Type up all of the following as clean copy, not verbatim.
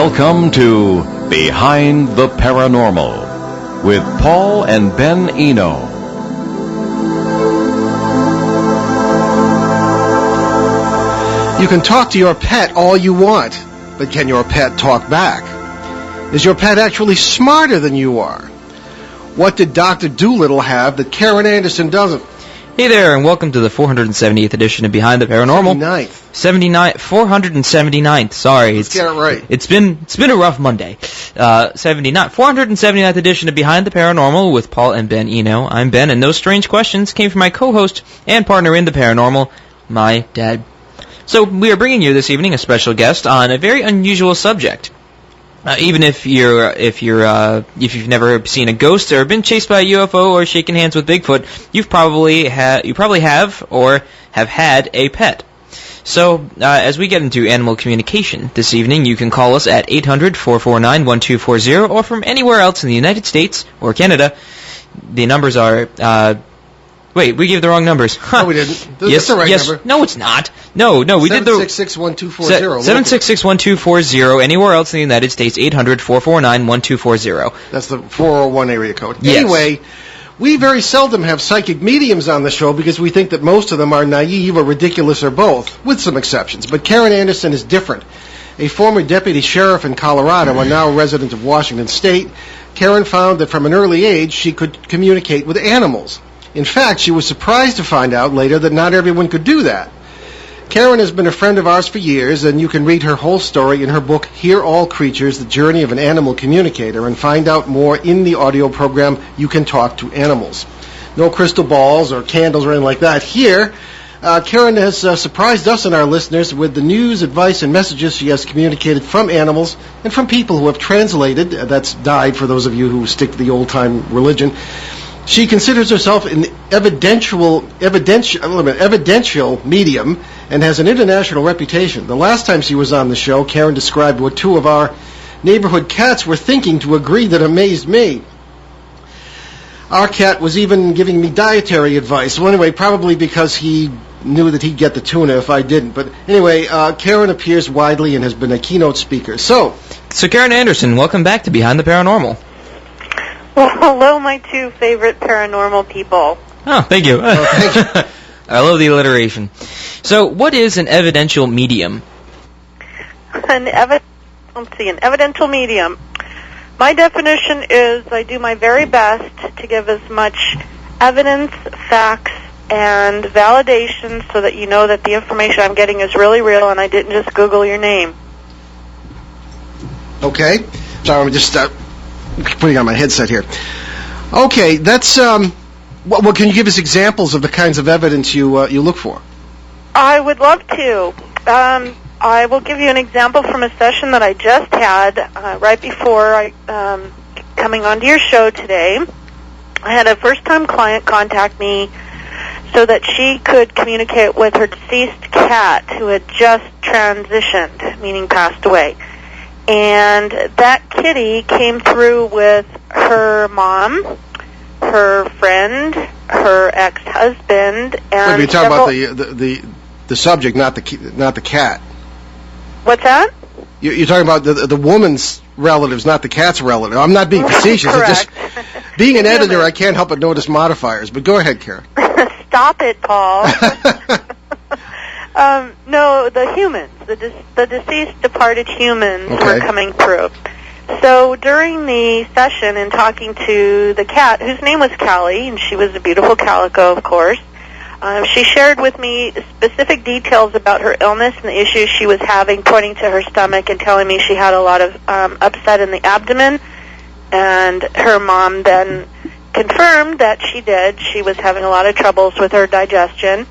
Welcome to Behind the Paranormal with Paul and Ben Eno. You can talk to your pet all you want, but can your pet talk back? Is your pet actually smarter than you are? What did Dr. Doolittle have that Karen Anderson doesn't? Hey there, and welcome to the 478th edition of Behind the Paranormal. 479th, sorry. Let's get it right. It's been a rough Monday. 479th edition of Behind the Paranormal with Paul and Ben Eno. I'm Ben, and those strange questions came from my co-host and partner in the paranormal, my dad. So we are bringing you this evening a special guest on a very unusual subject. Even if you've never seen a ghost or been chased by a UFO or shaken hands with Bigfoot, you probably have or have had a pet. So as we get into animal communication this evening, you can call us at 800-449-1240 or from anywhere else in the United States or Canada. The numbers are. Wait, we gave the wrong numbers. No, we didn't. That's the right number. No, it's not. No, we did the... 766-1240. 766-1240. Anywhere else in the United States, 800-449-1240. That's the 401 area code. Yes. Anyway, we very seldom have psychic mediums on the show because we think that most of them are naive or ridiculous or both, with some exceptions. But Karen Anderson is different. A former deputy sheriff in Colorado and now a resident of Washington State, Karen found that from an early age she could communicate with animals. In fact, she was surprised to find out later that not everyone could do that. Karen has been a friend of ours for years, and you can read her whole story in her book, Hear All Creatures, The Journey of an Animal Communicator, and find out more in the audio program, You Can Talk to Animals. No crystal balls or candles or anything like that. Here, Karen has surprised us and our listeners with the news, advice, and messages she has communicated from animals and from people who have translated, that's died for those of you who stick to the old-time religion. She considers herself an evidential medium and has an international reputation. The last time she was on the show, Karen described what two of our neighborhood cats were thinking to a degree that amazed me. Our cat was even giving me dietary advice. Well, anyway, probably because he knew that he'd get the tuna if I didn't. But anyway, Karen appears widely and has been a keynote speaker. So Karen Anderson, welcome back to Behind the Paranormal. Well, hello, my two favorite paranormal people. Oh, thank you. Thank you. I love the alliteration. So, what is an evidential medium? An evidential medium. My definition is I do my very best to give as much evidence, facts, and validation so that you know that the information I'm getting is really real and I didn't just Google your name. Okay. Sorry, I'm just putting on my headset here. Okay, that's well, can you give us examples of the kinds of evidence you look for? I would love to. I will give you an example from a session that I just had right before I coming onto your show today. I had a first-time client contact me so that she could communicate with her deceased cat who had just transitioned, meaning passed away. And that kitty came through with her mom, her friend, her ex-husband, and you're talking about the subject, not the cat. What's that? You're talking about the woman's relatives, not the cat's relative. I'm not being facetious. Correct. Being an editor, I can't help but notice modifiers. But go ahead, Karen. Stop it, Paul. No, the humans, the deceased departed humans were coming through. So during the session and talking to the cat, whose name was Callie, and she was a beautiful calico, of course, she shared with me specific details about her illness and the issues she was having, pointing to her stomach and telling me she had a lot of upset in the abdomen. And her mom then confirmed that she did. She was having a lot of troubles with her digestion.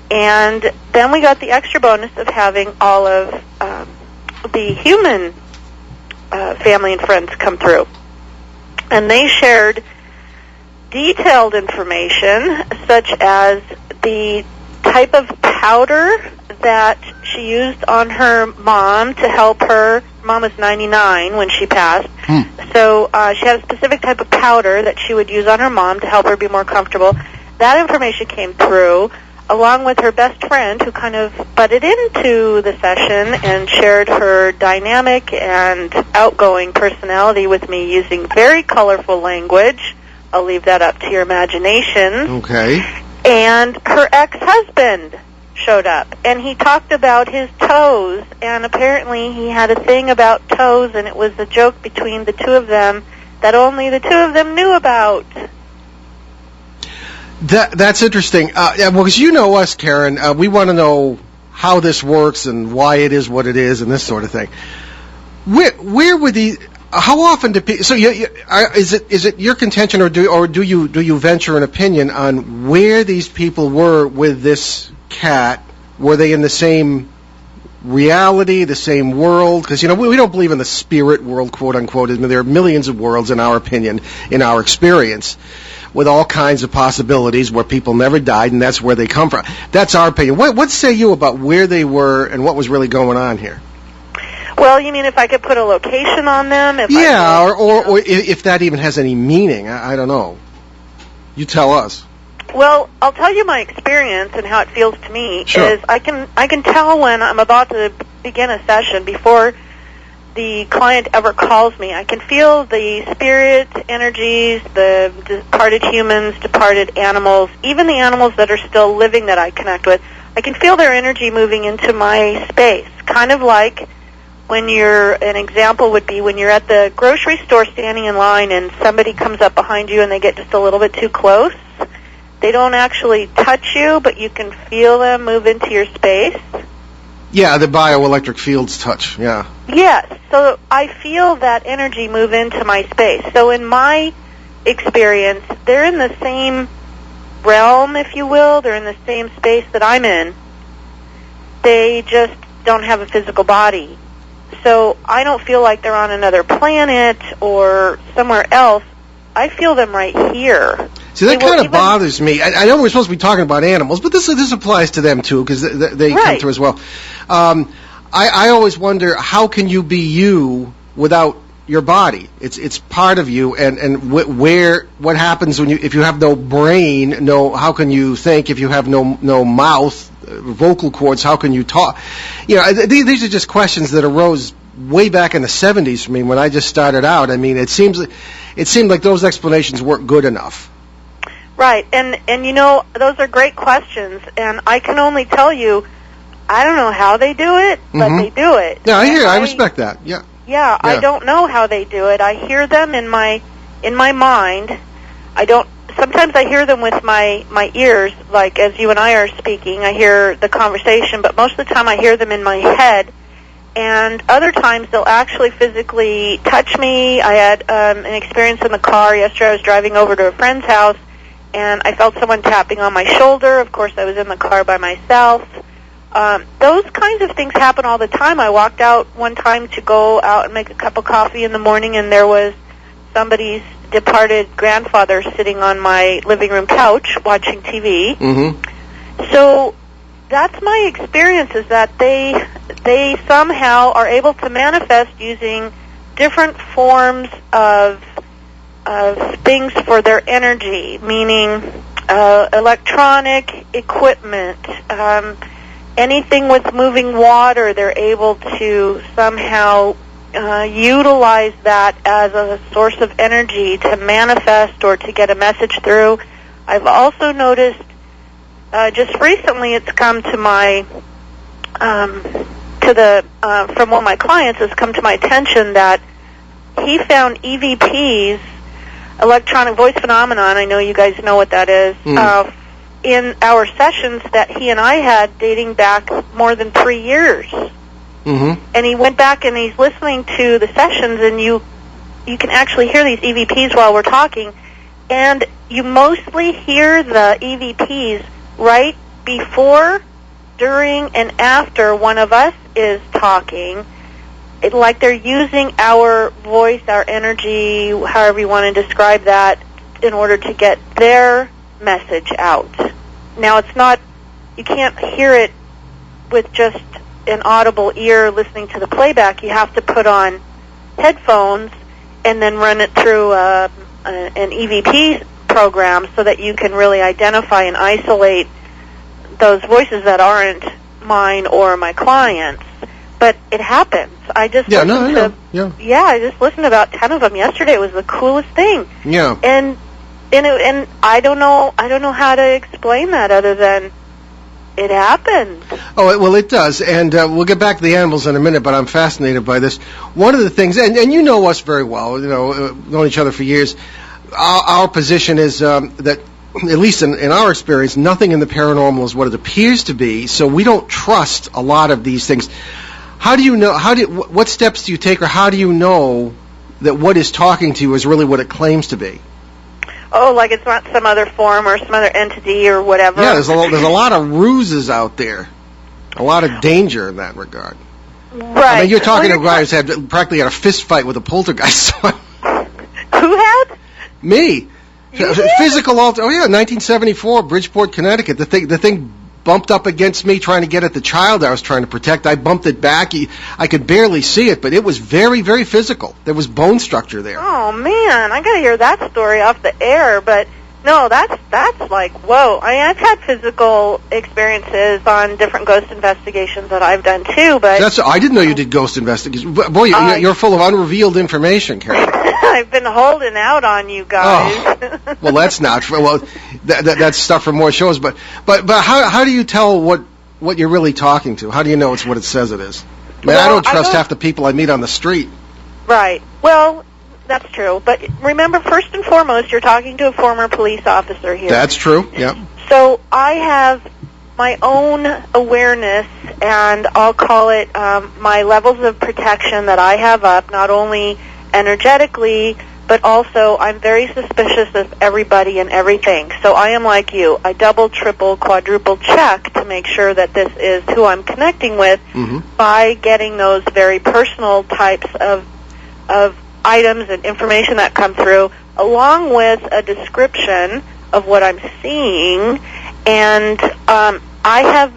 And then we got the extra bonus of having all of the human family and friends come through. And they shared detailed information, such as the type of powder that she used on her mom to help her. Mom was 99 when she passed. So she had a specific type of powder that she would use on her mom to help her be more comfortable. That information came through. along with her best friend, who kind of butted into the session and shared her dynamic and outgoing personality with me using very colorful language. I'll leave that up to your imagination. Okay. And her ex-husband showed up, and he talked about his toes, and apparently he had a thing about toes, and it was a joke between the two of them that only the two of them knew about. That's interesting. Yeah, well, because you know us, Karen, we want to know how this works and why it is what it is and this sort of thing. Where would these? How often do people? So, is it your contention, or do you venture an opinion on where these people were with this cat? Were they in the same reality, the same world? Because we don't believe in the spirit world, quote unquote. I mean, there are millions of worlds, in our opinion, in our experience, with all kinds of possibilities where people never died, and that's where they come from. That's our opinion. What say you about where they were and what was really going on here? Well, you mean if I could put a location on them? Or if that even has any meaning. I don't know. You tell us. Well, I'll tell you my experience and how it feels to me. Sure. Is I can tell when I'm about to begin a session before the client ever calls me. I can feel the spirit energies, the departed humans, departed animals, even the animals that are still living that I connect with. I can feel their energy moving into my space, kind of like an example would be when you're at the grocery store standing in line and somebody comes up behind you and they get just a little bit too close. They don't actually touch you, but you can feel them move into your space. Yeah, the bioelectric fields touch, yeah. Yes, so I feel that energy move into my space. So in my experience, they're in the same realm, if you will. They're in the same space that I'm in. They just don't have a physical body. So I don't feel like they're on another planet or somewhere else. I feel them right here. See, that kind of bothers me. I know we're supposed to be talking about animals, but this applies to them, too, because they come through as well. I always wonder, how can you be you without your body? It's part of you, and what happens if you have no brain? How can you think if you have no mouth, vocal cords? How can you talk? These are just questions that arose way back in the 70s for me when I just started out. I mean, it seemed like those explanations weren't good enough. Right, and those are great questions, and I can only tell you, I don't know how they do it, but they do it. Yeah, I respect that. Yeah. Yeah, I don't know how they do it. I hear them in my mind. Sometimes I hear them with my ears, like as you and I are speaking. I hear the conversation, but most of the time I hear them in my head. And other times they'll actually physically touch me. I had an experience in the car yesterday. I was driving over to a friend's house, and I felt someone tapping on my shoulder. Of course, I was in the car by myself. Those kinds of things happen all the time. I walked out one time to go out and make a cup of coffee in the morning, and there was somebody's departed grandfather sitting on my living room couch watching TV. Mm-hmm. So that's my experience, is that they somehow are able to manifest using different forms of things for their energy, meaning electronic equipment, anything with moving water. They're able to somehow utilize that as a source of energy to manifest or to get a message through. I've also noticed just recently it's come to my from one of my clients, has come to my attention that he found EVPs, electronic voice phenomenon. I know you guys know what that is. In our sessions that he and I had dating back more than 3 years. Mm-hmm. And he went back and he's listening to the sessions, and you can actually hear these EVPs while we're talking, and you mostly hear the EVPs right before, during, and after one of us is talking. Like they're using our voice, our energy, however you want to describe that, in order to get their message out. Now, it's not, you can't hear it with just an audible ear listening to the playback. You have to put on headphones and then run it through an EVP program so that you can really identify and isolate those voices that aren't mine or my clients. But it happens. I just I just listened to about 10 of them yesterday. It was the coolest thing. Yeah. And I don't know how to explain that other than it happens. Oh, well, it does. And we'll get back to the animals in a minute, but I'm fascinated by this. One of the things, and you know us very well, known each other for years, our position is that, at least in our experience, nothing in the paranormal is what it appears to be, so we don't trust a lot of these things. How do you know, what steps do you take, or how do you know that what is talking to you is really what it claims to be? Oh, like it's not some other form or some other entity or whatever? Yeah, there's a lot of ruses out there. A lot of danger in that regard. Right. I mean, you're talking to a guy who's practically had a fist fight with a poltergeist. Who had? Me. Physical alter. Oh, yeah, 1974, Bridgeport, Connecticut. The thing bumped up against me trying to get at the child I was trying to protect. I bumped it back. I could barely see it, but it was very, very physical. There was bone structure there. Oh, man. I got to hear that story off the air, but no, that's like, whoa. I mean, I've had physical experiences on different ghost investigations that I've done, too, but... I didn't know you did ghost investigations. Boy, you're full of unrevealed information, Carol. I've been holding out on you guys. Oh, well, that's not true. Well, that's stuff for more shows. But how do you tell what you're really talking to? How do you know it's what it says it is? Man, I don't trust half the people I meet on the street. Right. Well, that's true. But remember, first and foremost, you're talking to a former police officer here. That's true. Yeah. So I have my own awareness, and I'll call it my levels of protection that I have up, not only energetically, but also I'm very suspicious of everybody and everything. So I am like you. I double, triple, quadruple check to make sure that this is who I'm connecting with by getting those very personal types of items and information that come through, along with a description of what I'm seeing. And I have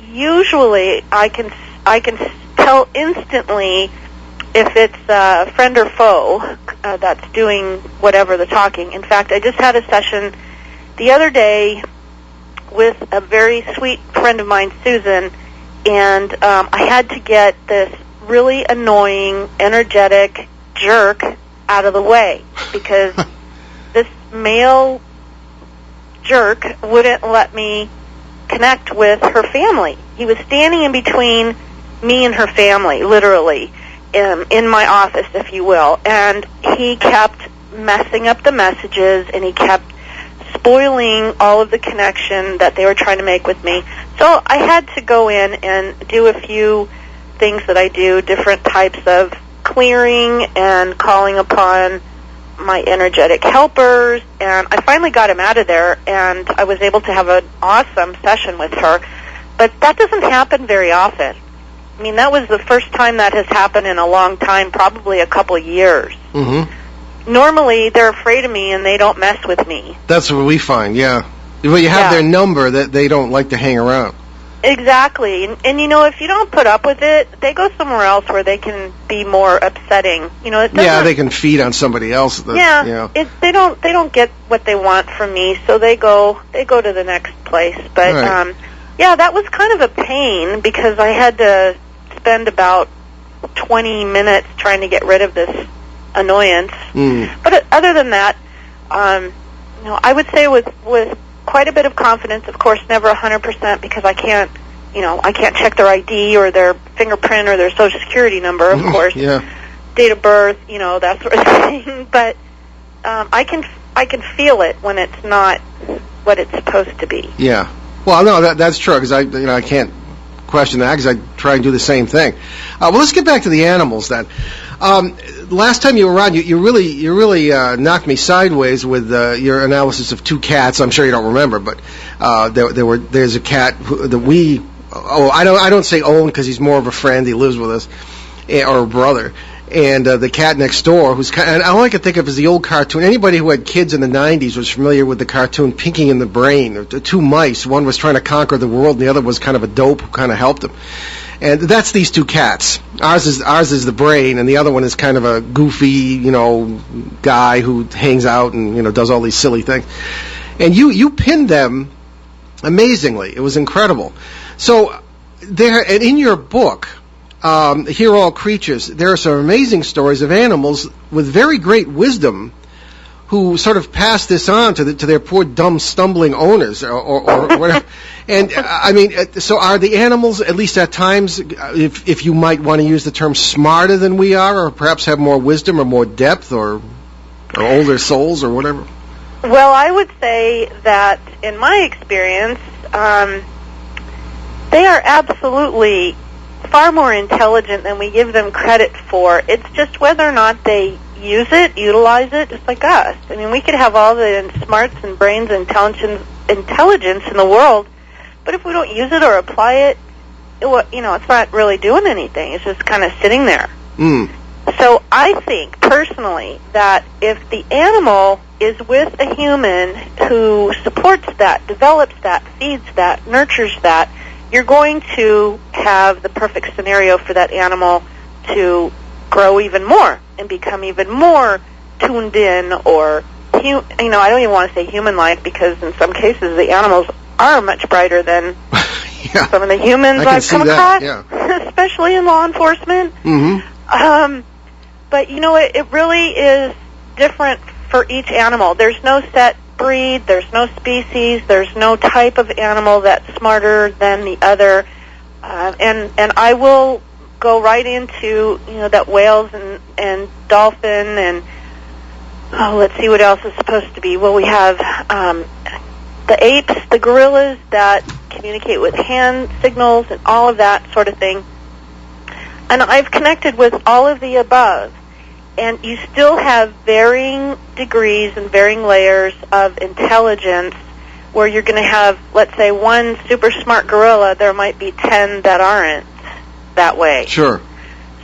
usually I can tell instantly if it's a friend or foe that's doing whatever the talking. In fact, I just had a session the other day with a very sweet friend of mine, Susan, and I had to get this really annoying, energetic jerk out of the way because this male jerk wouldn't let me connect with her family. He was standing in between me and her family, literally, in my office, if you will, and he kept messing up the messages, and he kept spoiling all of the connection that they were trying to make with me. So I had to go in and do a few things that I do, different types of clearing and calling upon my energetic helpers, and I finally got him out of there, and I was able to have an awesome session with her. But that doesn't happen very often. I mean, that was the first time that has happened in a long time, probably a couple of years. Mm-hmm. Normally, they're afraid of me and they don't mess with me. That's what we find, yeah. Well, you have their number that they don't like to hang around. Exactly. And if you don't put up with it, they go somewhere else where they can be more upsetting. They can feed on somebody else. They don't get what they want from me, so they go to the next place. But right. That was kind of a pain because I had to spend about 20 minutes trying to get rid of this annoyance. But other than that, I would say with quite a bit of confidence, of course, never 100% because I can't check their ID or their fingerprint or their social security number, of course. Date of birth, that sort of thing. But I can feel it when it's not what it's supposed to be. Yeah. Well, no, that's true because I can't question that because I try and do the same thing. Well, let's get back to the animals then. Last time you were on, you really knocked me sideways with your analysis of two cats. I'm sure you don't remember, but there's a cat that we I don't say own because he's more of a friend. He lives with us, or a brother. And the cat next door, and all I could think of is the old cartoon. Anybody who had kids in the 90s was familiar with the cartoon Pinky and the Brain. The two mice, one was trying to conquer the world, and the other was kind of a dope who kind of helped him. And that's these two cats. Ours is the brain, and the other one is kind of a goofy, guy who hangs out and does all these silly things. And you pinned them Amazingly, it was incredible. So there, and in your book, Hear All Creatures, there are some amazing stories of animals with very great wisdom who sort of pass this on to their poor, dumb, stumbling owners, or whatever. And I mean, so are the animals, at least at times, if you might want to use the term, smarter than we are, or perhaps have more wisdom or more depth, or older souls, or whatever? Well, I would say that, in my experience, they are absolutely far more intelligent than we give them credit for. It's just whether or not they utilize it, just like us. I mean, we could have all the smarts and brains and intelligence in the world, but if we don't use it or apply it, it's not really doing anything. It's just kind of sitting there. So I think, personally, that if the animal is with a human who supports that, develops that, feeds that, nurtures that, you're going to have the perfect scenario for that animal to grow even more and become even more tuned in, or, I don't even want to say human-like, because in some cases the animals are much brighter than some of the humans I've come across, especially in law enforcement. But, it really is different for each animal. There's no set breed, there's no species, there's no type of animal that's smarter than the other. And I will go right into, that whales and dolphin and, let's see what else is supposed to be. Well, we have the apes, the gorillas that communicate with hand signals and all of that sort of thing. And I've connected with all of the above. And you still have varying degrees and varying layers of intelligence, where you're going to have, let's say, one super smart gorilla, there might be 10 that aren't that way. Sure.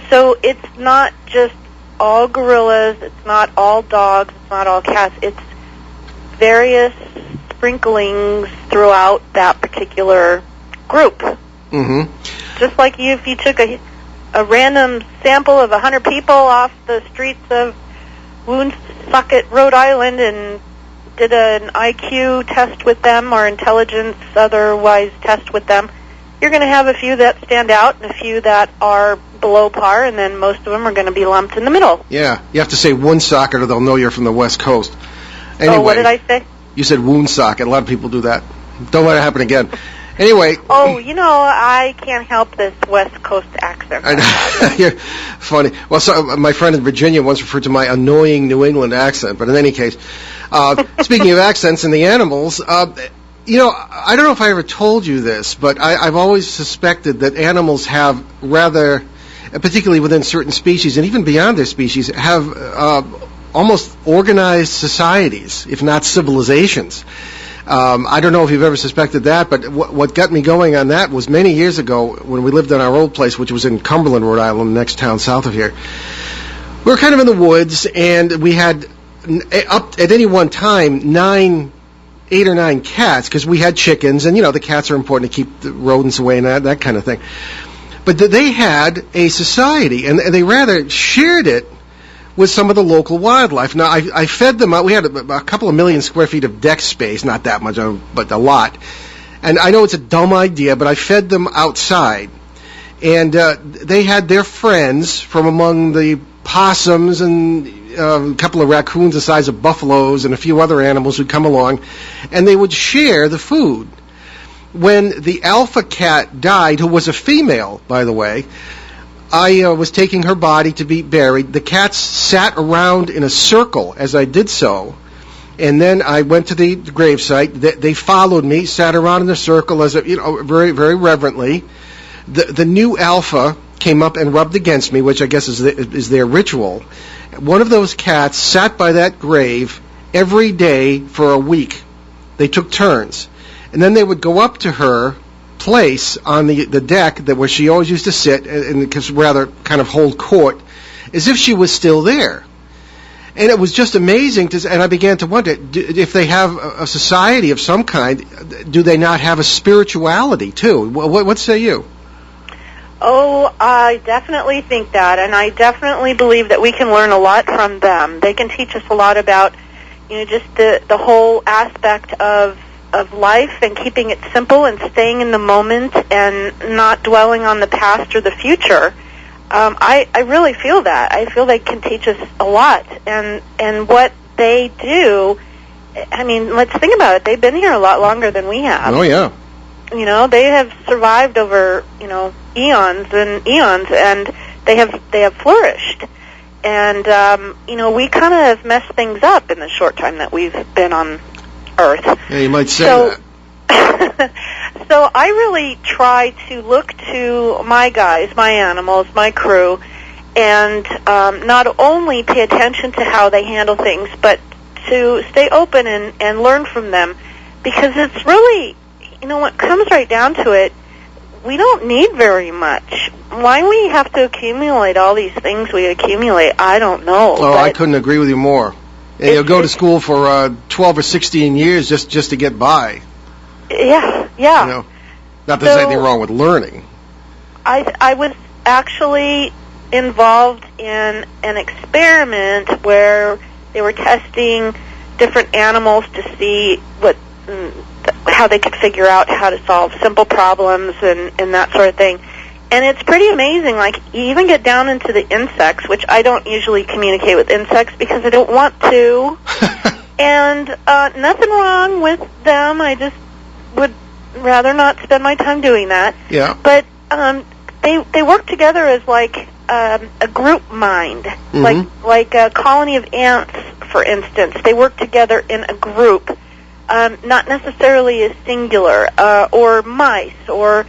So it's not just all gorillas, it's not all dogs, it's not all cats, it's various sprinklings throughout that particular group. Just like if you took a random sample of 100 people off the streets of Woonsocket, Rhode Island, and did an IQ test with them, or intelligence otherwise test with them, you're going to have a few that stand out and a few that are below par, and then most of them are going to be lumped in the middle. Yeah, you have to say Woonsocket or they'll know you're from the West Coast. Anyway, what did I say? You said Woonsocket. A lot of people do that. Don't let it happen again. Anyway. Oh, I can't help this West Coast accent. You're funny. Well, so, my friend in Virginia once referred to my annoying New England accent, but in any case, speaking of accents and the animals, I don't know if I ever told you this, but I've always suspected that animals have rather, particularly within certain species and even beyond their species, have almost organized societies, if not civilizations. I don't know if you've ever suspected that, but what got me going on that was many years ago when we lived in our old place, which was in Cumberland, Rhode Island, the next town south of here. We were kind of in the woods, and we had, up at any one time, 8 or 9 cats, because we had chickens, and, the cats are important to keep the rodents away and that kind of thing. But they had a society, and they rather shared it with some of the local wildlife. Now, I fed them out. We had a couple of million square feet of deck space, not that much, but a lot. And I know it's a dumb idea, but I fed them outside. And they had their friends from among the possums and a couple of raccoons the size of buffaloes and a few other animals who'd come along, and they would share the food. When the alpha cat died, who was a female, by the way, I was taking her body to be buried. The cats sat around in a circle as I did so, and then I went to the gravesite. They followed me, sat around in a circle as very, very reverently. The new alpha came up and rubbed against me, which I guess is their ritual. One of those cats sat by that grave every day for a week. They took turns, and then they would go up to her place on the deck where she always used to sit and rather kind of hold court, as if she was still there. And it was just amazing and I began to wonder, if they have a society of some kind, do they not have a spirituality too? What say you? Oh, I definitely think that, and I definitely believe that we can learn a lot from them. They can teach us a lot about, just the whole aspect of of life and keeping it simple and staying in the moment and not dwelling on the past or the future. I really feel that. I feel they can teach us a lot. And what they do, I mean, let's think about it. They've been here a lot longer than we have. Oh, yeah. You know, they have survived over, eons and eons, and they have flourished. And, we kind of have messed things up in the short time that we've been on Earth. Yeah, you might say that. So I really try to look to my guys, my animals, my crew, and not only pay attention to how they handle things, but to stay open and learn from them. Because it's really, when it comes right down to it, we don't need very much. Why we have to accumulate all these things we accumulate, I don't know. Oh, I couldn't agree with you more. And you'll go to school for 12 or 16 years just to get by. Yeah. Not that there's anything wrong with learning. I was actually involved in an experiment where they were testing different animals to see how they could figure out how to solve simple problems and that sort of thing. And it's pretty amazing. Like, you even get down into the insects, which I don't usually communicate with insects because I don't want to. And nothing wrong with them. I just would rather not spend my time doing that. Yeah. But they work together as like a group mind, like a colony of ants, for instance. They work together in a group, not necessarily as singular, or mice, or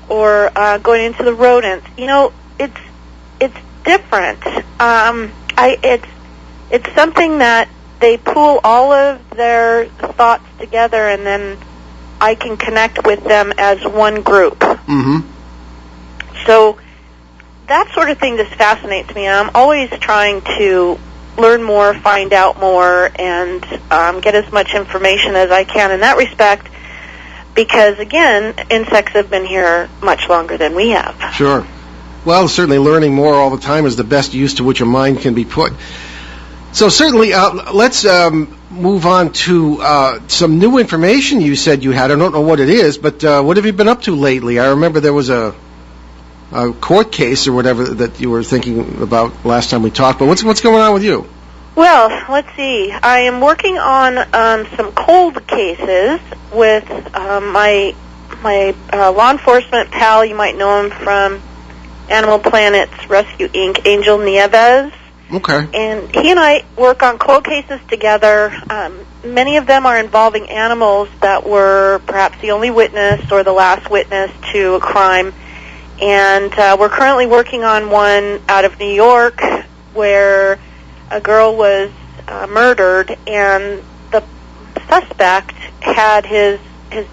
going into the rodents. It's different. It's something that they pool all of their thoughts together, and then I can connect with them as one group. Mm-hmm. So that sort of thing just fascinates me. I'm always trying to learn more, find out more, and get as much information as I can in that respect, because, again, insects have been here much longer than we have. Sure. Well, certainly learning more all the time is the best use to which a mind can be put. So certainly, let's move on to some new information you said you had. I don't know what it is, but what have you been up to lately? I remember there was a court case or whatever that you were thinking about last time we talked, but what's going on with you? Well, let's see. I am working on some cold cases with my law enforcement pal. You might know him from Animal Planet's Rescue Inc., Angel Nieves. Okay. And he and I work on cold cases together. Many of them are involving animals that were perhaps the only witness or the last witness to a crime. And we're currently working on one out of New York where a girl was murdered, and the suspect had his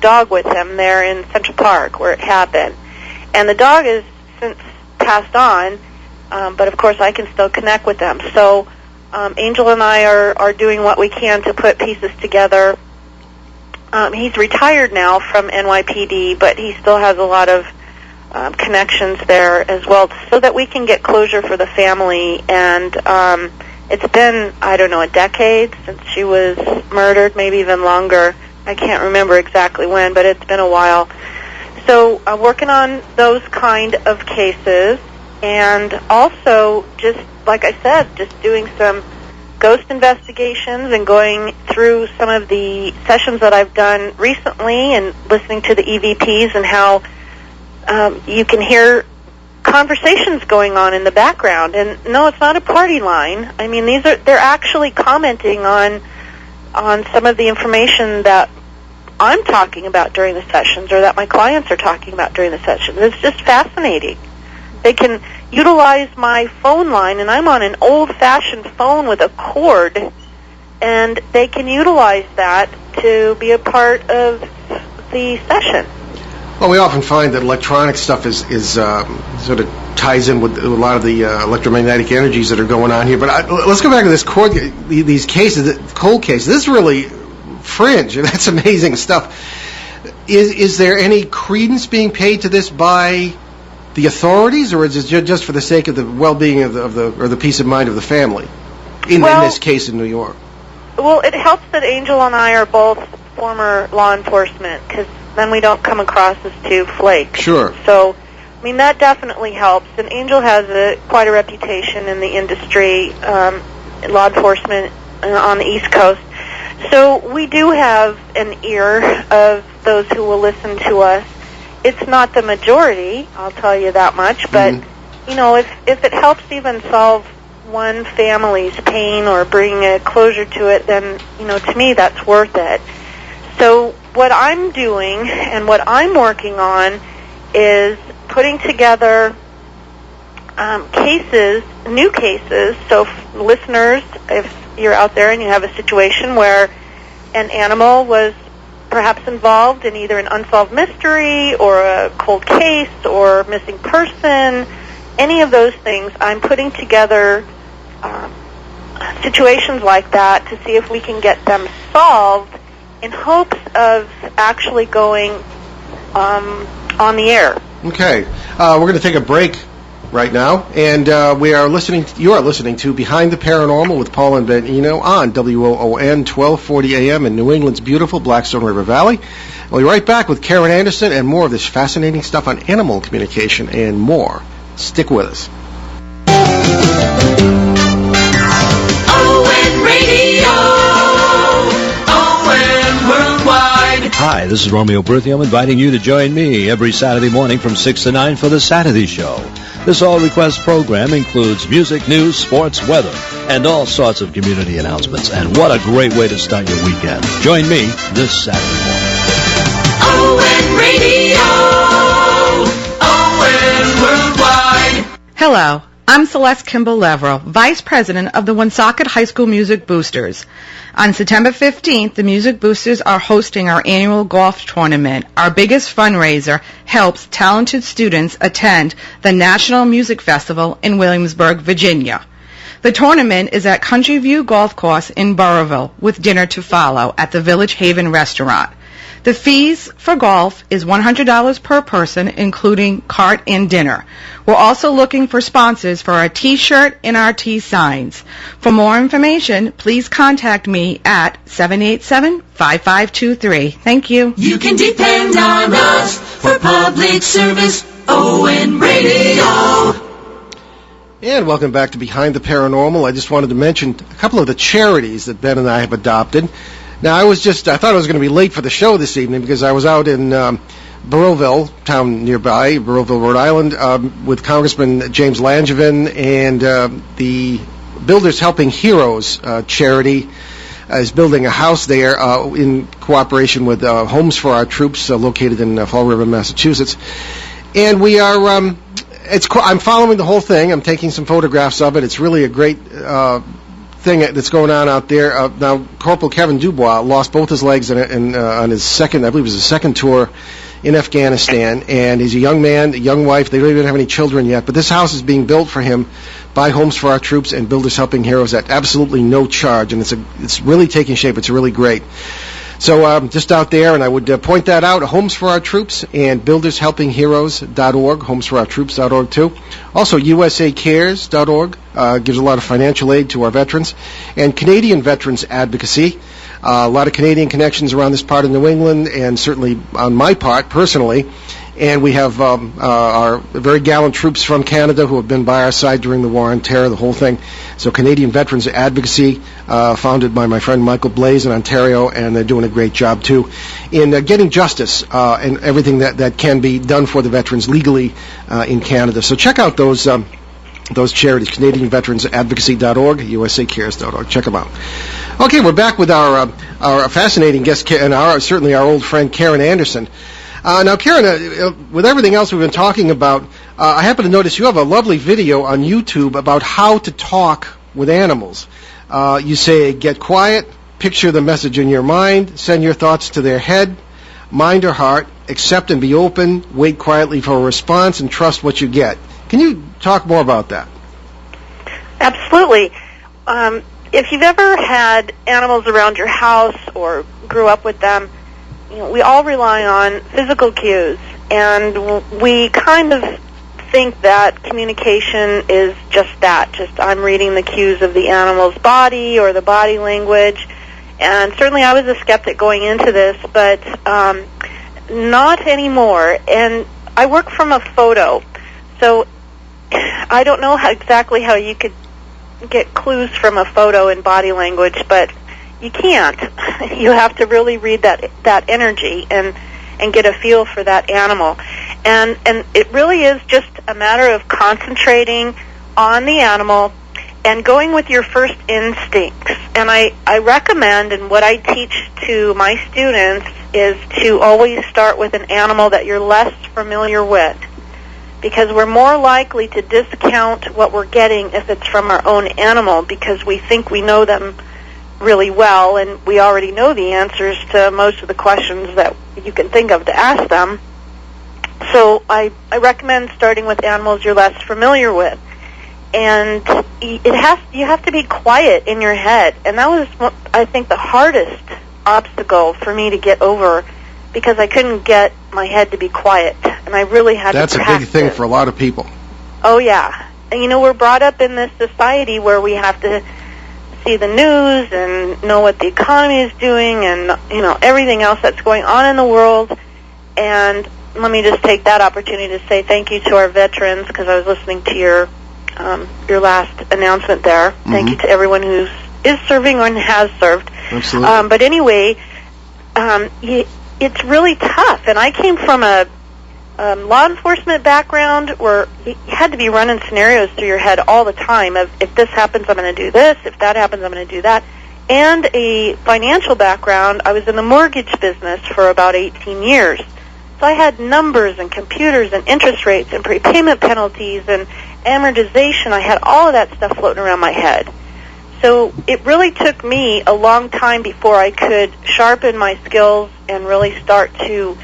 dog with him there in Central Park where it happened. And the dog has since passed on, but of course I can still connect with them. So Angel and I are doing what we can to put pieces together. He's retired now from NYPD, but he still has a lot of connections there as well, so that we can get closure for the family. And it's been, I don't know, a decade since she was murdered, maybe even longer. I can't remember exactly when, but it's been a while. So I'm working on those kind of cases, and also, just like I said, just doing some ghost investigations and going through some of the sessions that I've done recently and listening to the EVPs and how you can hear conversations going on in the background. And no, it's not a party line. I mean, they're actually commenting on some of the information that I'm talking about during the sessions, or that my clients are talking about during the sessions. It's just fascinating. They can utilize my phone line, and I'm on an old-fashioned phone with a cord, and they can utilize that to be a part of the session. Well, we often find that electronic stuff is sort of ties in with a lot of the electromagnetic energies that are going on here. But let's go back to this these cases, cold cases. This is really fringe, and that's amazing stuff. Is there any credence being paid to this by the authorities, or is it just for the sake of the well-being of the peace of mind of the family? In this case in New York. Well, it helps that Angel and I are both former law enforcement, because then we don't come across as two flakes. Sure. So, I mean, that definitely helps. And Angel has quite a reputation in the industry, law enforcement on the East Coast. So we do have an ear of those who will listen to us. It's not the majority, I'll tell you that much, but, you know, if it helps even solve one family's pain or bring a closure to it, then, you know, to me that's worth it. So what I'm doing and what I'm working on is putting together cases, new cases. So listeners, if you're out there and you have a situation where an animal was perhaps involved in either an unsolved mystery or a cold case or missing person, any of those things, I'm putting together situations like that to see if we can get them solved in hopes of actually going on the air. Okay. We're going to take a break right now, and you are listening to Behind the Paranormal with Paul and Ben Eno on WOON 1240 AM in New England's beautiful Blackstone River Valley. We'll be right back with Karen Anderson and more of this fascinating stuff on animal communication and more. Stick with us. ON Radio, ON Worldwide. Hi, this is Romeo Berthium inviting you to join me every Saturday morning from 6 to 9 for the Saturday Show. This all-request program includes music, news, sports, weather, and all sorts of community announcements. And what a great way to start your weekend. Join me this Saturday morning. ON Radio, ON Worldwide. Hello, I'm Celeste Kimball Leverell, Vice President of the Woonsocket High School Music Boosters. On September 15th, the Music Boosters are hosting our annual golf tournament. Our biggest fundraiser helps talented students attend the National Music Festival in Williamsburg, Virginia. The tournament is at Country View Golf Course in Burrillville, with dinner to follow at the Village Haven Restaurant. The fees for golf is $100 per person, including cart and dinner. We're also looking for sponsors for our T-shirt and our T-signs. For more information, please contact me at 787-5523. Thank you. You can depend on us for public service, ON Radio. And welcome back to Behind the Paranormal. I just wanted to mention a couple of the charities that Ben and I have adopted. Now, I thought I was going to be late for the show this evening because I was out in Burrillville, town nearby, Burrillville, Rhode Island, with Congressman James Langevin, and the Builders Helping Heroes charity is building a house there in cooperation with Homes for Our Troops, located in Fall River, Massachusetts. And we are, I'm following the whole thing. I'm taking some photographs of it. It's really a great thing that's going on out there. Now, Corporal Kevin Dubois lost both his legs on his second, I believe it was his second tour in Afghanistan, and he's a young man, a young wife. They don't even have any children yet, but this house is being built for him by Homes for Our Troops and Builders Helping Heroes at absolutely no charge, and it's really taking shape. It's really great. So just out there, and I would point that out, Homes for Our Troops and BuildersHelpingHeroes.org, HomesForOurTroops.org too. Also, USACares.org gives a lot of financial aid to our veterans. And Canadian Veterans Advocacy, a lot of Canadian connections around this part of New England, and certainly on my part, personally. And we have our very gallant troops from Canada who have been by our side during the War on Terror, the whole thing. So Canadian Veterans Advocacy, founded by my friend Michael Blaze in Ontario, and they're doing a great job, too, in getting justice and everything that can be done for the veterans legally in Canada. So check out those charities, CanadianVeteransAdvocacy.org, USACares.org. Check them out. Okay, we're back with our fascinating guest, and certainly our old friend Karen Anderson. Now, Karen, with everything else we've been talking about, I happen to notice you have a lovely video on YouTube about how to talk with animals. You say, get quiet, picture the message in your mind, send your thoughts to their head, mind or heart, accept and be open, wait quietly for a response, and trust what you get. Can you talk more about that? Absolutely. If you've ever had animals around your house or grew up with them, we all rely on physical cues, and we kind of think that communication is just that, just I'm reading the cues of the animal's body or the body language, And certainly I was a skeptic going into this, but not anymore. And I work from a photo, so I don't know exactly how you could get clues from a photo in body language, but you can't. You have to really read that energy and get a feel for that animal. And it really is just a matter of concentrating on the animal and going with your first instincts. And I recommend, and what I teach to my students, is to always start with an animal that you're less familiar with, because we're more likely to discount what we're getting if it's from our own animal, because we think we know them really well, and we already know the answers to most of the questions that you can think of to ask them. So I recommend starting with animals you're less familiar with. And you have to be quiet in your head. And that was, I think, the hardest obstacle for me to get over, because I couldn't get my head to be quiet, and I really had to practice. That's a big thing for a lot of people. Oh, yeah. And, we're brought up in this society where we have to see the news and know what the economy is doing and, everything else that's going on in the world. And let me just take that opportunity to say thank you to our veterans, because I was listening to your last announcement there. Mm-hmm. Thank you to everyone who is serving and has served. Absolutely. But anyway, it's really tough. And I came from a law enforcement background where you had to be running scenarios through your head all the time of, if this happens, I'm going to do this. If that happens, I'm going to do that. And a financial background. I was in the mortgage business for about 18 years. So I had numbers and computers and interest rates and prepayment penalties and amortization. I had all of that stuff floating around my head. So it really took me a long time before I could sharpen my skills and really start to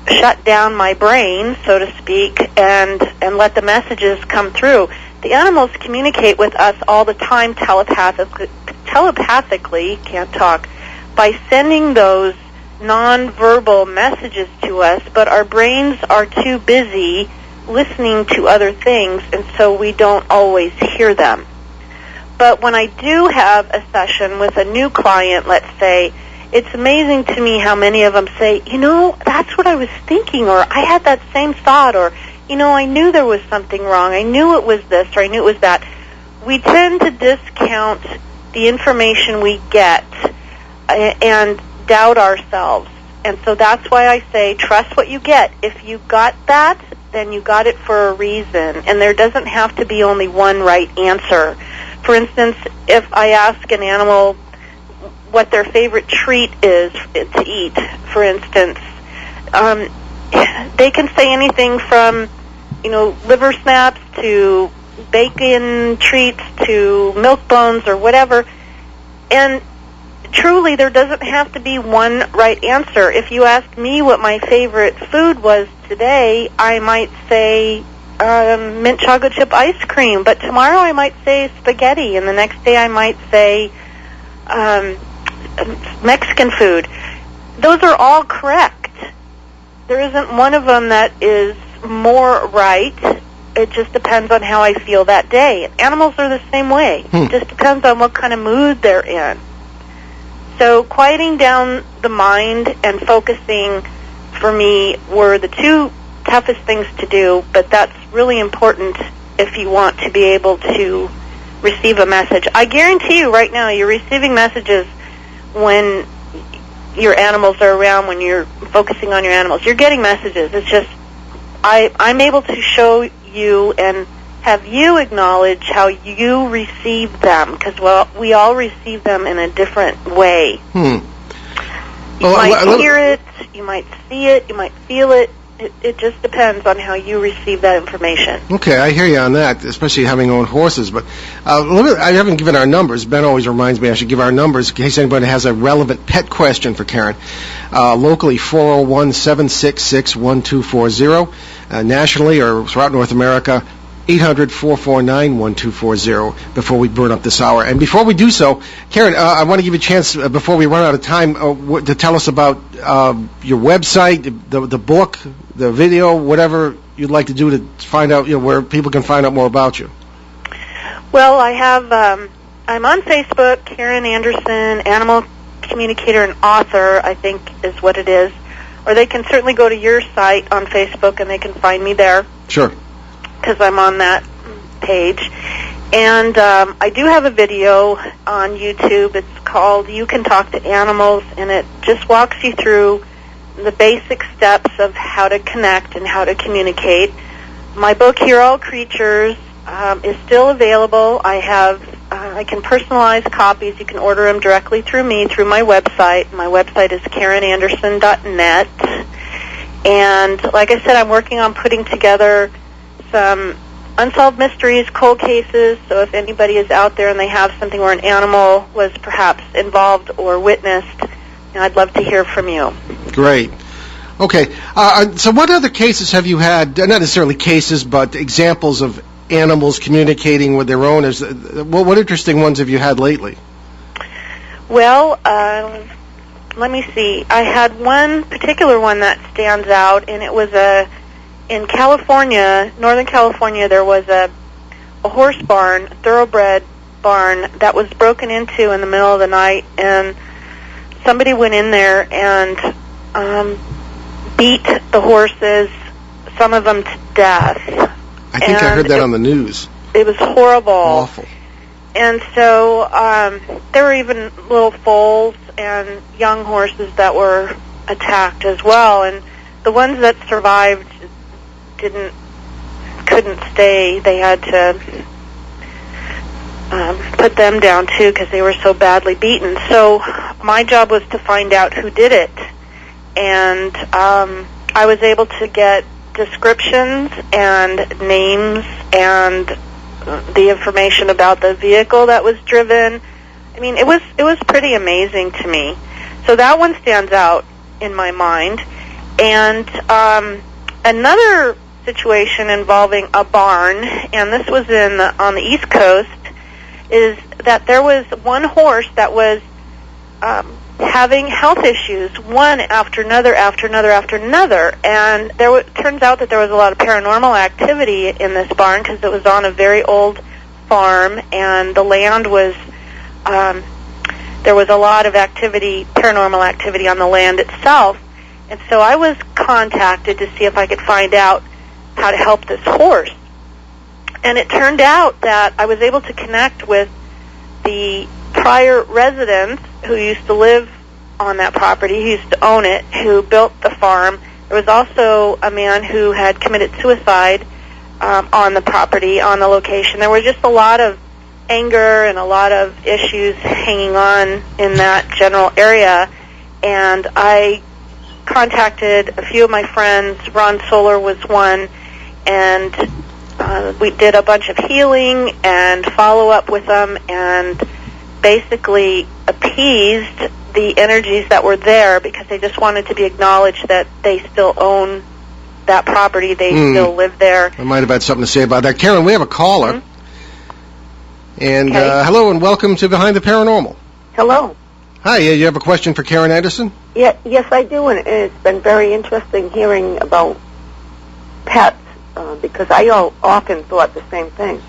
shut down my brain, so to speak, and let the messages come through. The animals communicate with us all the time telepathically, can't talk, by sending those nonverbal messages to us, but our brains are too busy listening to other things, and so we don't always hear them. But when I do have a session with a new client, let's say, it's amazing to me how many of them say, that's what I was thinking, or I had that same thought, or, I knew there was something wrong. I knew it was this, or I knew it was that. We tend to discount the information we get and doubt ourselves. And so that's why I say trust what you get. If you got that, then you got it for a reason. And there doesn't have to be only one right answer. For instance, if I ask an animal what their favorite treat is to eat, for instance, they can say anything from, liver snaps to bacon treats to milk bones or whatever. And truly, there doesn't have to be one right answer. If you asked me what my favorite food was today, I might say mint chocolate chip ice cream, but tomorrow I might say spaghetti, and the next day I might say Mexican food. Those are all correct. There isn't one of them that is more right. It just depends on how I feel that day. And animals are the same way. It just depends on what kind of mood they're in. So quieting down the mind and focusing, for me, were the two toughest things to do, but that's really important if you want to be able to receive a message. I guarantee you right now you're receiving messages when your animals are around, when you're focusing on your animals. You're getting messages. It's just I'm able to show you and have you acknowledge how you receive them, because we all receive them in a different way. You might hear it, you might see it, you might feel it. It just depends on how you receive that information. Okay, I hear you on that, especially having owned horses. But I haven't given our numbers. Ben always reminds me I should give our numbers in case anybody has a relevant pet question for Karen. Locally, 401-766-1240. Nationally or throughout North America, 800-449-1240 before we burn up this hour. And before we do so, Karen, I want to give you a chance before we run out of time to tell us about your website, the book, the video, whatever you'd like to do to find out where people can find out more about you. Well, I have I'm on Facebook, Karen Anderson, Animal communicator and author, I think is what it is. Or they can certainly go to your site on Facebook and they can find me there. Sure. Because I'm on that page. And I do have a video on YouTube. It's called You Can Talk to Animals, and it just walks you through the basic steps of how to connect and how to communicate. My book, Hear All Creatures, is still available. I can personalize copies. You can order them directly through me, through my website. My website is KarenAnderson.net. And like I said, I'm working on putting together some unsolved mysteries, cold cases, so if anybody is out there and they have something where an animal was perhaps involved or witnessed, I'd love to hear from you. Great. Okay, so what other cases have you had, not necessarily cases, but examples of animals communicating with their owners? What interesting ones have you had lately? Well, let me see. I had one particular one that stands out, and it was in California, Northern California, there was a horse barn, a thoroughbred barn, that was broken into in the middle of the night, and somebody went in there and beat the horses, some of them to death. I think I heard that on the news. It was horrible. Awful. And so there were even little foals and young horses that were attacked as well, and the ones that survived couldn't stay. They had to put them down too because they were so badly beaten. So my job was to find out who did it, and I was able to get descriptions and names and the information about the vehicle that was driven. I mean, it was pretty amazing to me. So that one stands out in my mind. And another situation involving a barn, and this was on the East Coast, is that there was one horse that was having health issues, one after another, and turns out that there was a lot of paranormal activity in this barn because it was on a very old farm, and the land was, there was a lot of paranormal activity on the land itself. And so I was contacted to see if I could find out how to help this horse. And it turned out that I was able to connect with the prior residents who used to live on that property, who used to own it, who built the farm. There was also a man who had committed suicide on the property, on the location. There was just a lot of anger and a lot of issues hanging on in that general area. And I contacted a few of my friends. Ron Solar was one, and we did a bunch of healing and follow-up with them and basically appeased the energies that were there because they just wanted to be acknowledged that they still own that property. They still live there. I might have had something to say about that. Karen, we have a caller. Mm-hmm. And hello and welcome to Behind the Paranormal. Hello. Hi, you have a question for Karen Anderson? Yes, I do, and it's been very interesting hearing about pets because I often thought the same thing.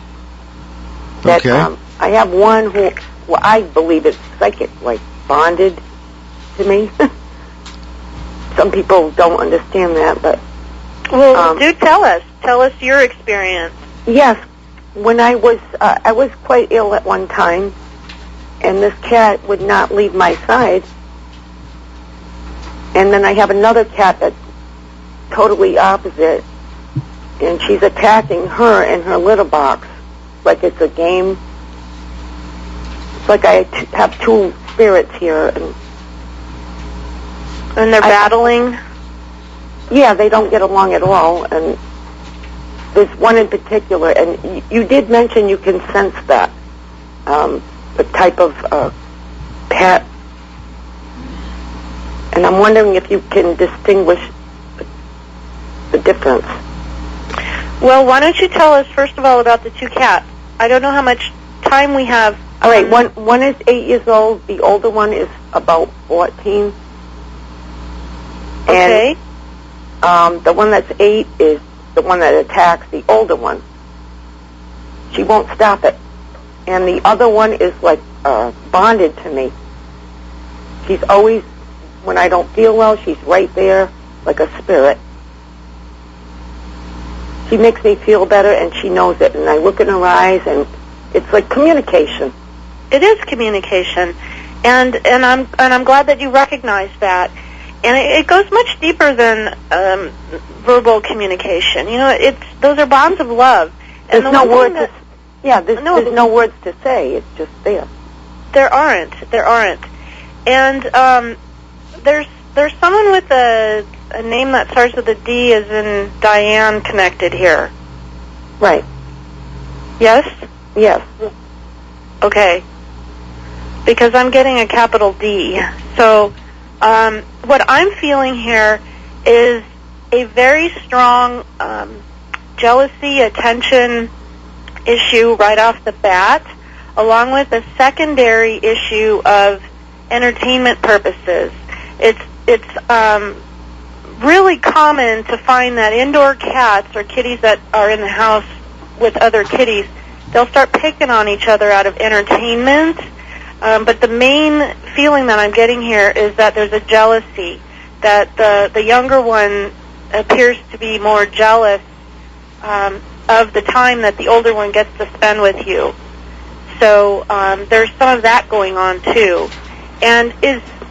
That, okay. I have one who, well, I believe it's psychic, like bonded to me. Some people don't understand that, but... Well, do tell us. Tell us your experience. Yes. When I was quite ill at one time, and this cat would not leave my side. And then I have another cat that's totally opposite, and she's attacking her in her litter box like it's a game. It's like I have two spirits here. And they're battling? Yeah, they don't get along at all. And there's one in particular, and you did mention you can sense that. The type of pet, and I'm wondering if you can distinguish the difference. Well, why don't you tell us first of all about the two cats? I don't know how much time we have. All right, one is 8 years old. The older one is about 14. Okay. And the one that's 8 is the one that attacks the older one. She won't stop it. And the other one is like bonded to me. She's always, when I don't feel well, she's right there like a spirit. She makes me feel better, and she knows it. And I look in her eyes, and it's like communication. It is communication, and I'm glad that you recognize that. And it goes much deeper than verbal communication. You know, those are bonds of love. And There's no words. There's no words to say. It's just there. There aren't. And there's someone with a name that starts with a D, as in Diane, connected here. Right. Yes? Yes. Okay. Because I'm getting a capital D. So what I'm feeling here is a very strong jealousy, attention issue right off the bat, along with a secondary issue of entertainment purposes. It's really common to find that indoor cats or kitties that are in the house with other kitties, they'll start picking on each other out of entertainment. But the main feeling that I'm getting here is that there's a jealousy, that the younger one appears to be more jealous of the time that the older one gets to spend with you. So there's some of that going on too. And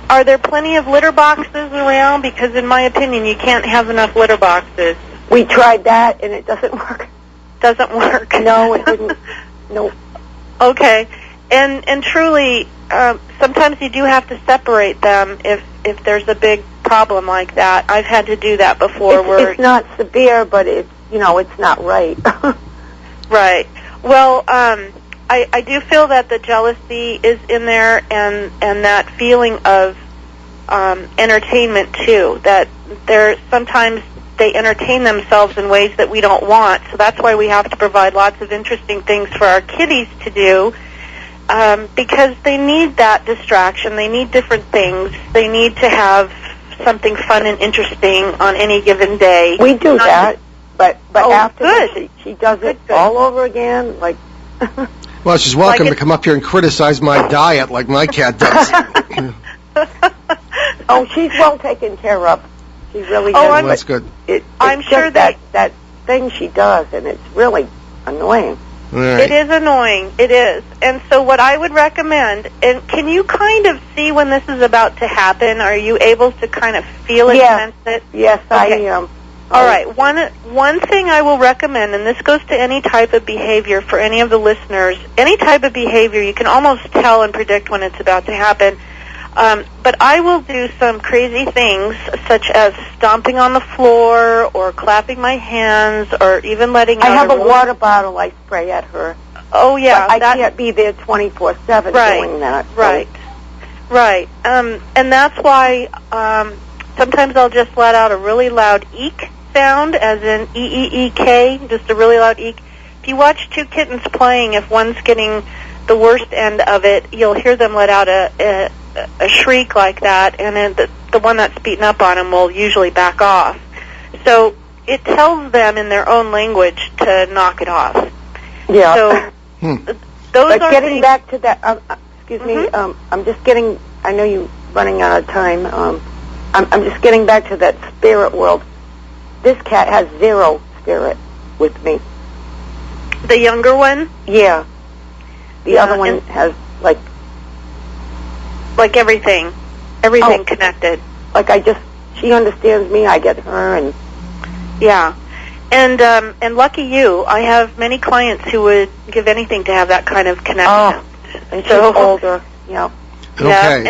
are there plenty of litter boxes around? Because in my opinion, you can't have enough litter boxes. We tried that, and it doesn't work. Doesn't work? No, it didn't. No. Okay. And truly, sometimes you do have to separate them if there's a big problem like that. I've had to do that before. It's not severe, but it's not right. Right. Well, I do feel that the jealousy is in there, and that feeling of entertainment too. That sometimes they entertain themselves in ways that we don't want. So that's why we have to provide lots of interesting things for our kitties to do. Because they need that distraction. They need different things. They need to have something fun and interesting on any given day. We do that, but after good. She does it all over again. Like, well, she's welcome to come up here and criticize my diet like my cat does. Oh, she's well taken care of. She really is. Oh, that's good. I'm sure that thing she does, and it's really annoying. Right. It is annoying. It is. And so what I would recommend, and can you kind of see when this is about to happen? Are you able to kind of feel it, sense it? Yes, okay. I am. All right. One thing I will recommend, and this goes to any type of behavior for any of the listeners, any type of behavior, you can almost tell and predict when it's about to happen. But I will do some crazy things, such as stomping on the floor or clapping my hands or even letting out I have a water bottle I spray at her. Oh, yeah. But I can't be there 24/7 doing that. So. Right. And that's why sometimes I'll just let out a really loud eek sound, as in E-E-E-K, just a really loud eek. If you watch two kittens playing, if one's getting the worst end of it, you'll hear them let out a shriek like that, and then the one that's beaten up on them will usually back off. So it tells them in their own language to knock it off. Yeah. So but getting back to that, excuse me, I'm just getting, I know you're running out of time, I'm just getting back to that spirit world. This cat has zero spirit with me. The younger one? Yeah. The other one has, like everything connected. Like she understands me, I get her, and... Yeah. And lucky you, I have many clients who would give anything to have that kind of connection. Oh, and she's older, yeah. Okay,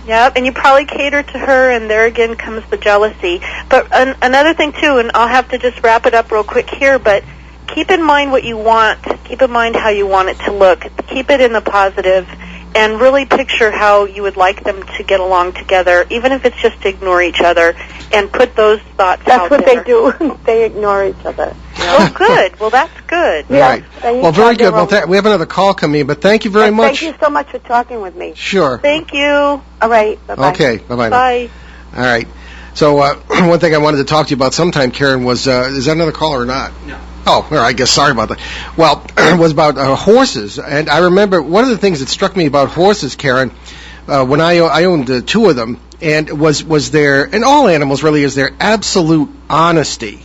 Yeah, and you probably cater to her, and there again comes the jealousy. But another thing, too, and I'll have to just wrap it up real quick here, but keep in mind what you want. Keep in mind how you want it to look. Keep it in the positive, and really picture how you would like them to get along together, even if it's just to ignore each other, and put those thoughts out there. That's what they do. They ignore each other. Oh, good. Well, that's good. Yeah. Right. Well, very good. Well, we have another call coming, but thank you very much. Thank you so much for talking with me. Sure. Thank you. All right. Bye-bye. Okay. Bye-bye. Bye. All right. So one thing I wanted to talk to you about sometime, Karen, was, is that another caller or not? No. Oh, well, I guess, sorry about that. Well, it was about horses. And I remember one of the things that struck me about horses, Karen, when I owned 2 of them, and was there, and all animals really, is there absolute honesty.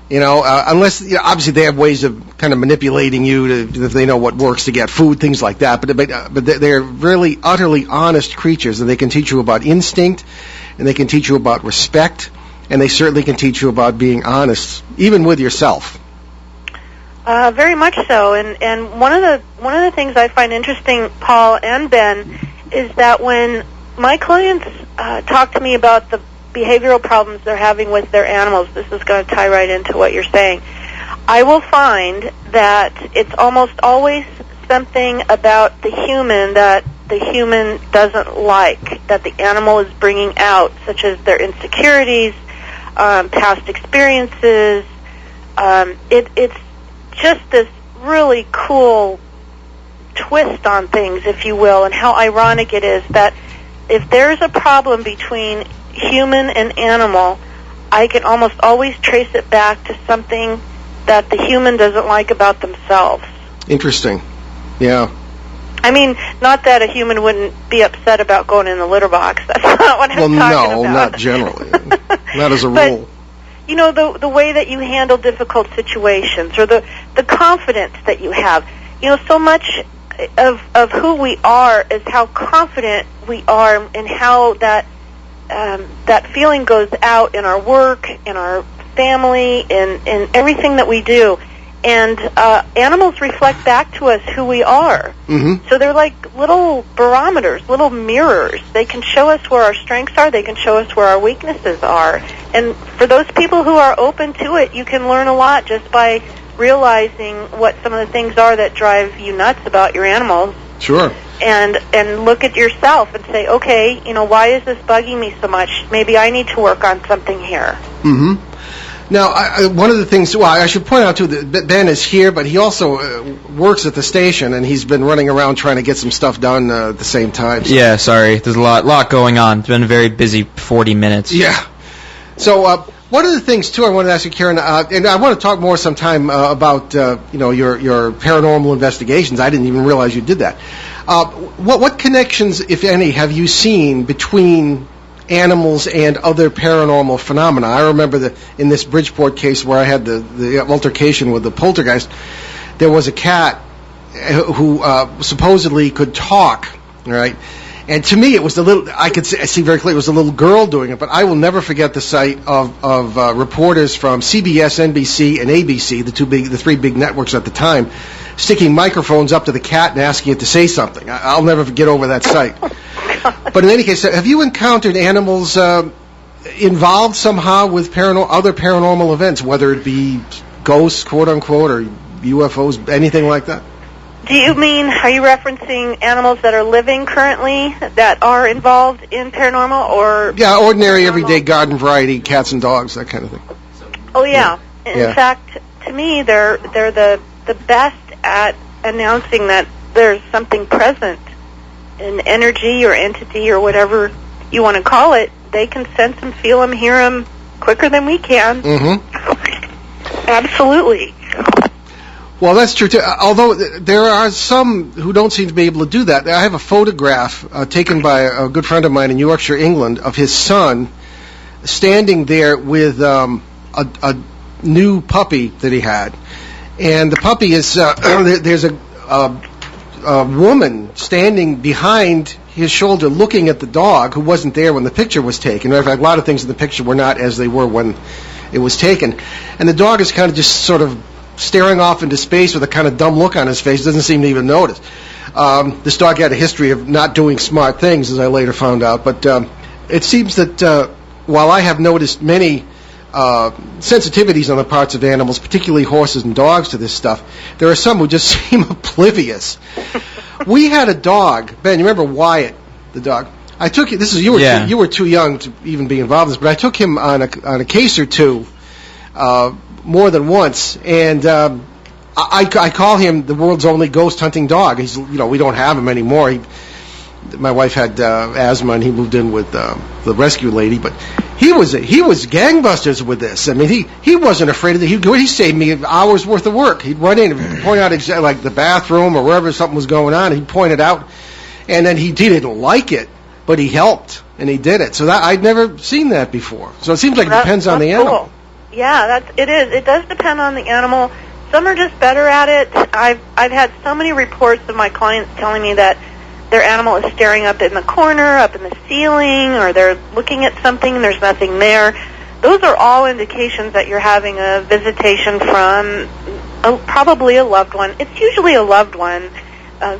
Unless, obviously they have ways of kind of manipulating you if they know what works to get food, things like that. But they're really utterly honest creatures, and they can teach you about instinct, and they can teach you about respect, and they certainly can teach you about being honest, even with yourself. Very much so. And one of the things I find interesting, Paul and Ben, is that when my clients talk to me about the behavioral problems they're having with their animals, this is going to tie right into what you're saying, I will find that it's almost always something about the human that the human doesn't like, that the animal is bringing out, such as their insecurities, past experiences. It's just this really cool twist on things, if you will, and how ironic it is that if there's a problem between human and animal, I can almost always trace it back to something that the human doesn't like about themselves. Interesting. Yeah. I mean, not that a human wouldn't be upset about going in the litter box. That's not what I'm talking about. Well, no, not generally. Not as a rule. The way that you handle difficult situations, or the confidence that you have. So much of who we are is how confident we are, and how that feeling goes out in our work, in our family, in everything that we do. And animals reflect back to us who we are. Mm-hmm. So they're like little barometers, little mirrors. They can show us where our strengths are. They can show us where our weaknesses are. And for those people who are open to it, you can learn a lot just by realizing what some of the things are that drive you nuts about your animals. Sure. And look at yourself and say, okay, why is this bugging me so much? Maybe I need to work on something here. Mm-hmm. Now, one of the things, I should point out, too, that Ben is here, but he also works at the station, and he's been running around trying to get some stuff done at the same time. So. Yeah, sorry. There's a lot going on. It's been a very busy 40 minutes. Yeah. So, one of the things, too, I wanted to ask you, Karen, and I want to talk more sometime about, your paranormal investigations. I didn't even realize you did that. What connections, if any, have you seen between animals and other paranormal phenomena? I remember in this Bridgeport case where I had the altercation with the poltergeist, there was a cat who supposedly could talk, right? And to me, it was I see very clearly it was a little girl doing it, but I will never forget the sight of reporters from CBS, NBC, and ABC, the 3 big networks at the time, sticking microphones up to the cat and asking it to say something. I'll never get over that sight. But in any case, have you encountered animals involved somehow with other paranormal events, whether it be ghosts, quote-unquote, or UFOs, anything like that? Do you mean, are you referencing animals that are living currently that are involved in paranormal, or... Yeah, ordinary, everyday garden variety, cats and dogs, that kind of thing. Oh, yeah. In fact, to me, they're the best at announcing that there's something present, an energy or entity or whatever you want to call it. They can sense them, feel them, hear them quicker than we can. Mm-hmm. Absolutely. Well, that's true, too. Although there are some who don't seem to be able to do that. I have a photograph taken by a good friend of mine in Yorkshire, England, of his son standing there with a new puppy that he had. And the puppy is, there's a woman standing behind his shoulder looking at the dog who wasn't there when the picture was taken. In fact, a lot of things in the picture were not as they were when it was taken. And the dog is kind of just sort of staring off into space with a kind of dumb look on his face, doesn't seem to even notice. This dog had a history of not doing smart things, as I later found out. But it seems that while I have noticed many sensitivities on the parts of animals, particularly horses and dogs, to this stuff, there are some who just seem oblivious. We had a dog, Ben. You remember Wyatt, the dog? I took it. You were too young to even be involved in this, but I took him on a case or two, more than once, and I call him the world's only ghost hunting dog. He's, we don't have him anymore. My wife had asthma, and he moved in with the rescue lady, but he was gangbusters with this. I mean, he wasn't afraid of it. He saved me hours worth of work. He'd run in and point out like the bathroom or wherever something was going on. He'd point it out, And then he didn't like it, but he helped, and he did it. So I'd never seen that before. So it seems like it depends on the animal. Cool. Yeah, it is. It does depend on the animal. Some are just better at it. I've had so many reports of my clients telling me that their animal is staring up in the corner, up in the ceiling, or they're looking at something and there's nothing there. Those are all indications that you're having a visitation from probably a loved one. It's usually a loved one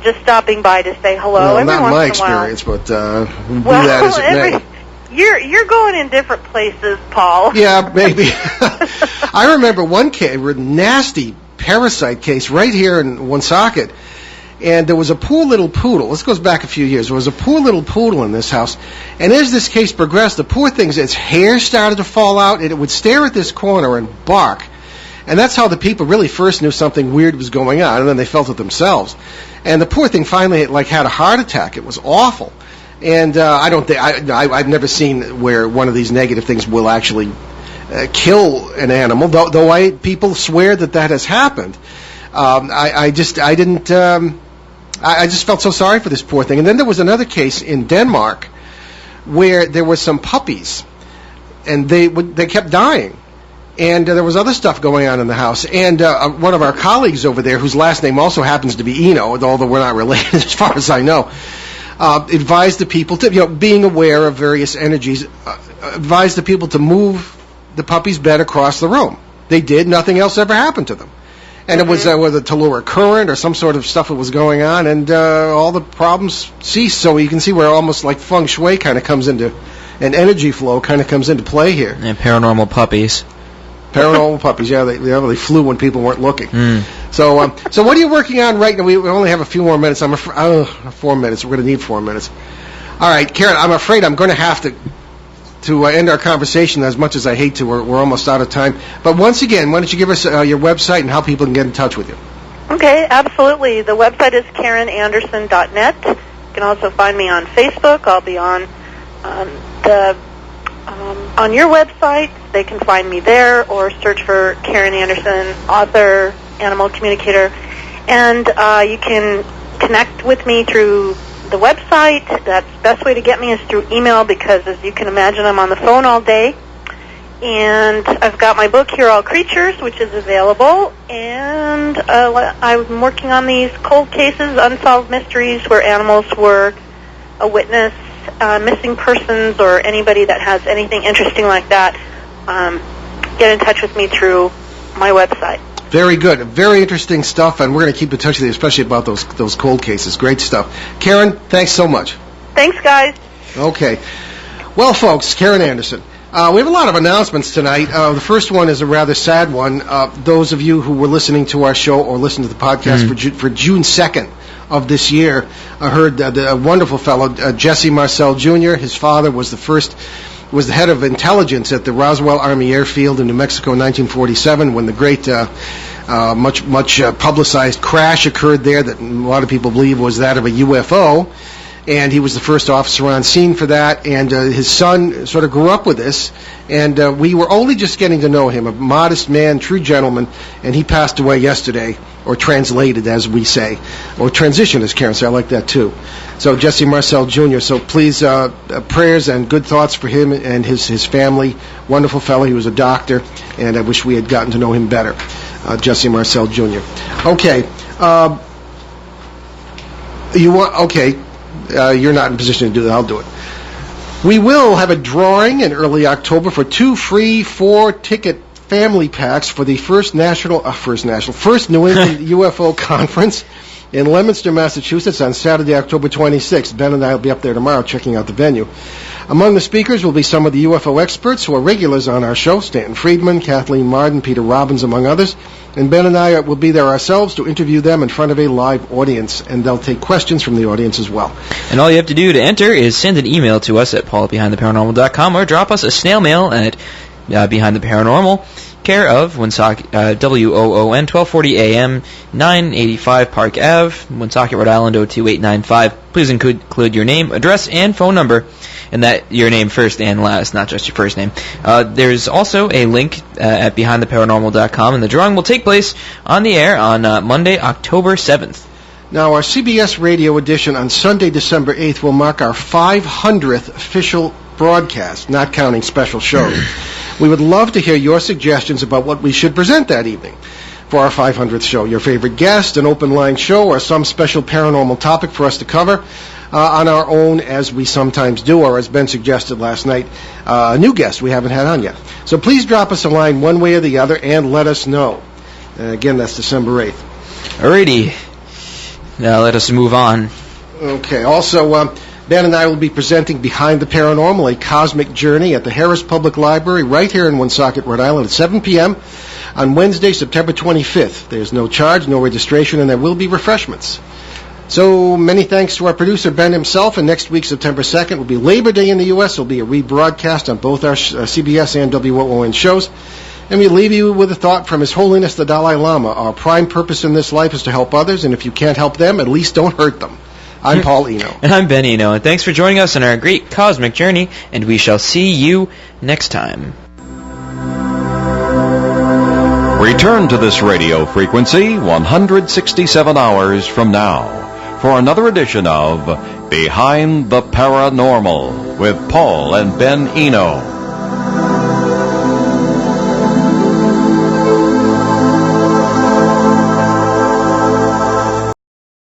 just stopping by to say hello. Well, not my experience, but be that as it may. You're going in different places, Paul. Yeah, maybe. I remember one case, a nasty parasite case right here in Woonsocket, and there was a poor little poodle. This goes back a few years. There was a poor little poodle in this house, and as this case progressed, the poor thing's its hair started to fall out, and it would stare at this corner and bark. And that's how the people really first knew something weird was going on, and then they felt it themselves. And the poor thing finally had a heart attack. It was awful. And I've never seen where one of these negative things will actually kill an animal, though people swear that has happened. I just felt so sorry for this poor thing. And then there was another case in Denmark where there were some puppies, and they kept dying. And there was other stuff going on in the house. And one of our colleagues over there, whose last name also happens to be Eno, although we're not related as far as I know, advised the people to, being aware of various energies, advised the people to move the puppy's bed across the room. They did. Nothing else ever happened to them. And it was whether Tellura current or some sort of stuff that was going on, and all the problems ceased. So you can see where almost like feng shui kind of comes into, an energy flow kind of comes into play here. And paranormal puppies. Paranormal puppies, yeah, they flew when people weren't looking. So what are you working on right now? We only have a few more minutes. 4 minutes. We're going to need 4 minutes. All right, Karen, I'm afraid I'm going to have to end our conversation, as much as I hate to. We're almost out of time. But once again, why don't you give us your website and how people can get in touch with you? Okay, absolutely. The website is KarenAnderson.net. You can also find me on Facebook. I'll be on on your website. They can find me there, or search for Karen Anderson, author, animal communicator. And you can connect with me through the website. That's the best way to get me is through email, because as you can imagine, I'm on the phone all day. And I've got my book, Hear All Creatures, which is available. And I'm working on these cold cases, unsolved mysteries, where animals were a witness, missing persons, or anybody that has anything interesting like that. Get in touch with me through my website. Very good. Very interesting stuff, and we're going to keep in touch with you, especially about those cold cases. Great stuff. Karen, thanks so much. Thanks, guys. Okay. Well, folks, Karen Anderson. We have a lot of announcements tonight. The first one is a rather sad one. Those of you who were listening to our show or listened to the podcast for June 2nd of this year heard a wonderful fellow, Jesse Marcel Jr. His father was the head of intelligence at the Roswell Army Airfield in New Mexico in 1947, when the great, much publicized crash occurred there that a lot of people believe was that of a UFO. And he was the first officer on scene for that, and his son sort of grew up with this, and we were only just getting to know him, a modest man, true gentleman, and he passed away yesterday, or translated, as we say, or transitioned, as Karen said. I like that, too. So Jesse Marcel Jr., so please, prayers and good thoughts for him and his family. Wonderful fellow. He was a doctor, and I wish we had gotten to know him better. Jesse Marcel Jr. Okay. You're not in position to do that. I'll do it. We will have a drawing in early October for 2 free 4-ticket family packs for the first New England UFO Conference in Leominster, Massachusetts on Saturday, October 26th. Ben and I will be up there tomorrow checking out the venue. Among the speakers will be some of the UFO experts who are regulars on our show, Stanton Friedman, Kathleen Marden, Peter Robbins, among others. And Ben and I will be there ourselves to interview them in front of a live audience, and they'll take questions from the audience as well. And all you have to do to enter is send an email to us at paul@behindtheparanormal.com, or drop us a snail mail at Behind the Paranormal, care of Woonsocket, WOON, 1240 AM, 985 Park Ave, Woonsocket, Rhode Island, 02895. Please include your name, address, and phone number, and that your name first and last, not just your first name. There's also a link at BehindTheParanormal.com, and the drawing will take place on the air on Monday, October 7th. Now, our CBS radio edition on Sunday, December 8th will mark our 500th official broadcast, not counting special shows. We would love to hear your suggestions about what we should present that evening for our 500th show. Your favorite guest, an open line show, or some special paranormal topic for us to cover on our own, as we sometimes do, or as Ben suggested last night, a new guest we haven't had on yet. So please drop us a line one way or the other and let us know. Again, that's December 8th. Alrighty. Now let us move on. Okay. Also, Ben and I will be presenting Behind the Paranormal, a cosmic journey at the Harris Public Library right here in Woonsocket, Rhode Island at 7 p.m. on Wednesday, September 25th. There's no charge, no registration, and there will be refreshments. So many thanks to our producer, Ben himself, and next week, September 2nd, will be Labor Day in the U.S. There will be a rebroadcast on both our CBS and WOON shows. And we leave you with a thought from His Holiness the Dalai Lama. Our prime purpose in this life is to help others, and if you can't help them, at least don't hurt them. I'm Paul Eno. And I'm Ben Eno, and thanks for joining us on our great cosmic journey, and we shall see you next time. Return to this radio frequency 167 hours from now for another edition of Behind the Paranormal with Paul and Ben Eno.